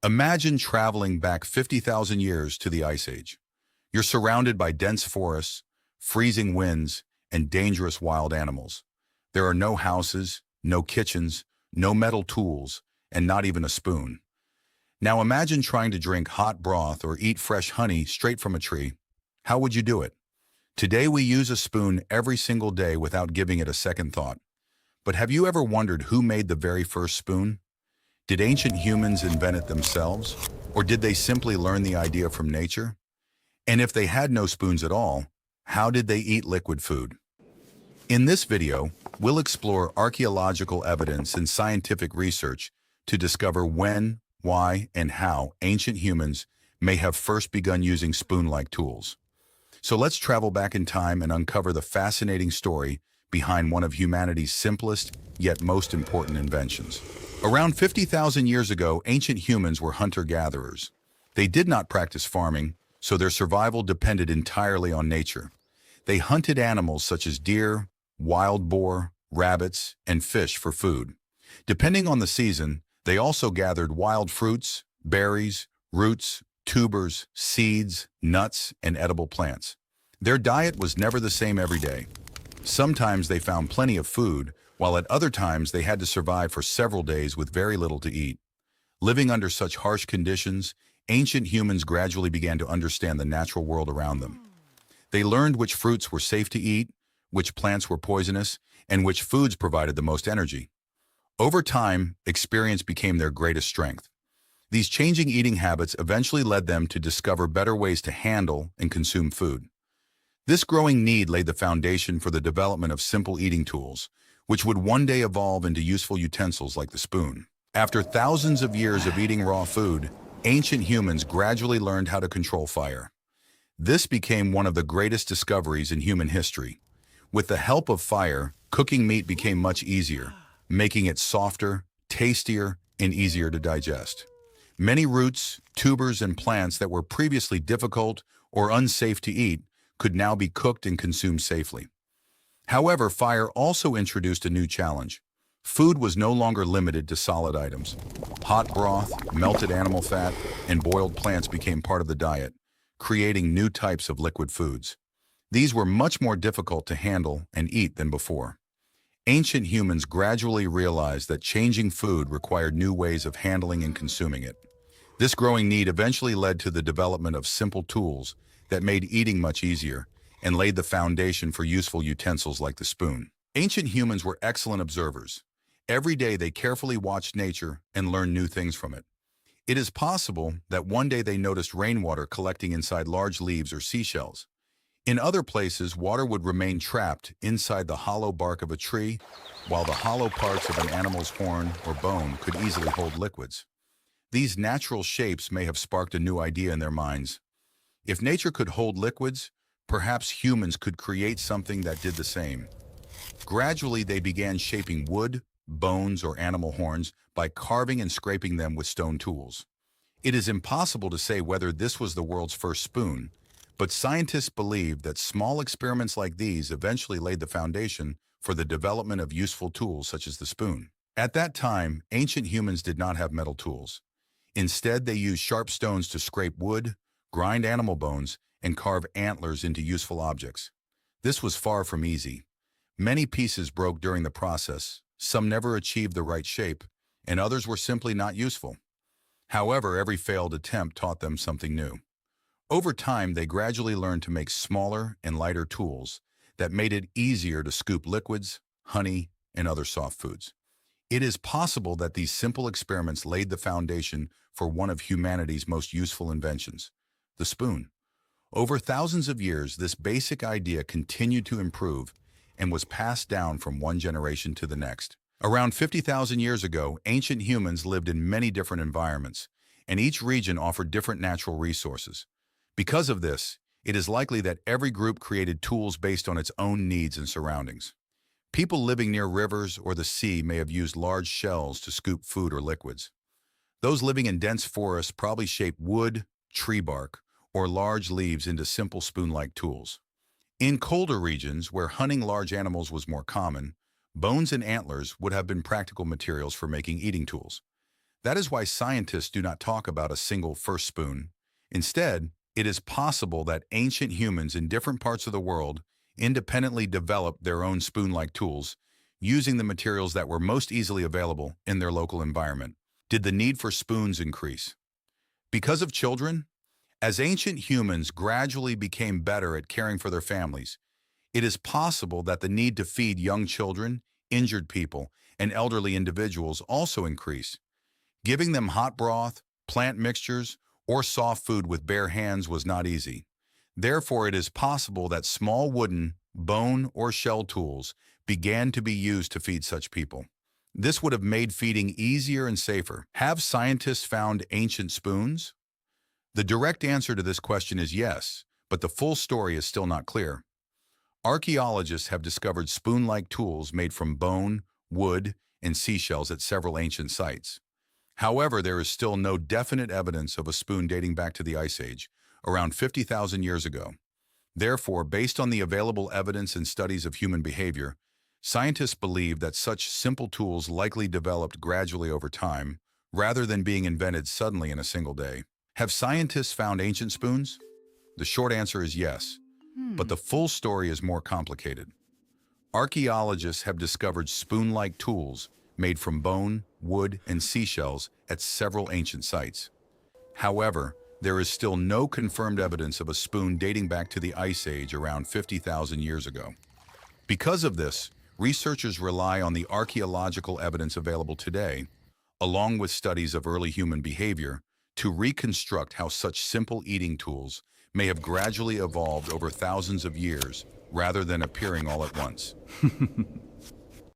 Imagine traveling back 50,000 years to the Ice Age. You're surrounded by dense forests, freezing winds, and dangerous wild animals. There are no houses, no kitchens, no metal tools, and not even a spoon. Now imagine trying to drink hot broth or eat fresh honey straight from a tree. How would you do it? Today we use a spoon every single day without giving it a second thought. But have you ever wondered who made the very first spoon? Did ancient humans invent it themselves, or did they simply learn the idea from nature? And if they had no spoons at all, how did they eat liquid food? In this video, we'll explore archaeological evidence and scientific research to discover when, why, and how ancient humans may have first begun using spoon-like tools. So let's travel back in time and uncover the fascinating story behind one of humanity's simplest yet most important inventions. Around 50,000 years ago, ancient humans were hunter-gatherers. They did not practice farming, so their survival depended entirely on nature. They hunted animals such as deer, wild boar, rabbits, and fish for food. Depending on the season, they also gathered wild fruits, berries, roots, tubers, seeds, nuts, and edible plants. Their diet was never the same every day. Sometimes they found plenty of food, while at other times they had to survive for several days with very little to eat. Living under such harsh conditions, ancient humans gradually began to understand the natural world around them. They learned which fruits were safe to eat, which plants were poisonous, and which foods provided the most energy. Over time, experience became their greatest strength. These changing eating habits eventually led them to discover better ways to handle and consume food. This growing need laid the foundation for the development of simple eating tools, which would one day evolve into useful utensils like the spoon. After thousands of years of eating raw food, ancient humans gradually learned how to control fire. This became one of the greatest discoveries in human history. With the help of fire, cooking meat became much easier, making it softer, tastier, and easier to digest. Many roots, tubers, and plants that were previously difficult or unsafe to eat could now be cooked and consumed safely. However, fire also introduced a new challenge. Food was no longer limited to solid items. Hot broth, melted animal fat, and boiled plants became part of the diet, creating new types of liquid foods. These were much more difficult to handle and eat than before. Ancient humans gradually realized that changing food required new ways of handling and consuming it. This growing need eventually led to the development of simple tools that made eating much easier and laid the foundation for useful utensils like the spoon. Ancient humans were excellent observers. Every day they carefully watched nature and learned new things from it. It is possible that one day they noticed rainwater collecting inside large leaves or seashells. In other places, water would remain trapped inside the hollow bark of a tree, while the hollow parts of an animal's horn or bone could easily hold liquids. These natural shapes may have sparked a new idea in their minds. If nature could hold liquids, perhaps humans could create something that did the same. Gradually, they began shaping wood, bones, or animal horns by carving and scraping them with stone tools. It is impossible to say whether this was the world's first spoon, but scientists believe that small experiments like these eventually laid the foundation for the development of useful tools such as the spoon. At that time, ancient humans did not have metal tools. Instead, they used sharp stones to scrape wood, grind animal bones, and carve antlers into useful objects. This was far from easy. Many pieces broke during the process, some never achieved the right shape, and others were simply not useful. However, every failed attempt taught them something new. Over time, they gradually learned to make smaller and lighter tools that made it easier to scoop liquids, honey, and other soft foods. It is possible that these simple experiments laid the foundation for one of humanity's most useful inventions, the spoon. Over thousands of years, this basic idea continued to improve and was passed down from one generation to the next. Around 50,000 years ago, ancient humans lived in many different environments, and each region offered different natural resources. Because of this, it is likely that every group created tools based on its own needs and surroundings. People living near rivers or the sea may have used large shells to scoop food or liquids. Those living in dense forests probably shaped wood, tree bark, or large leaves into simple spoon-like tools. In colder regions, where hunting large animals was more common, bones and antlers would have been practical materials for making eating tools. That is why scientists do not talk about a single first spoon. Instead, it is possible that ancient humans in different parts of the world independently developed their own spoon-like tools, using the materials that were most easily available in their local environment. Did the need for spoons increase? Because of children? As ancient humans gradually became better at caring for their families, it is possible that the need to feed young children, injured people, and elderly individuals also increased. Giving them hot broth, plant mixtures, or soft food with bare hands was not easy. Therefore, it is possible that small wooden, bone, or shell tools began to be used to feed such people. This would have made feeding easier and safer. Have scientists found ancient spoons? The direct answer to this question is yes, but the full story is still not clear. Archaeologists have discovered spoon-like tools made from bone, wood, and seashells at several ancient sites. However, there is still no definite evidence of a spoon dating back to the Ice Age, around 50,000 years ago. Therefore, based on the available evidence and studies of human behavior, scientists believe that such simple tools likely developed gradually over time, rather than being invented suddenly in a single day. Have scientists found ancient spoons? The short answer is yes, but the full story is more complicated. Archaeologists have discovered spoon-like tools made from bone, wood, and seashells at several ancient sites. However, there is still no confirmed evidence of a spoon dating back to the Ice Age around 50,000 years ago. Because of this, researchers rely on the archaeological evidence available today, along with studies of early human behavior, to reconstruct how such simple eating tools may have gradually evolved over thousands of years rather than appearing all at once.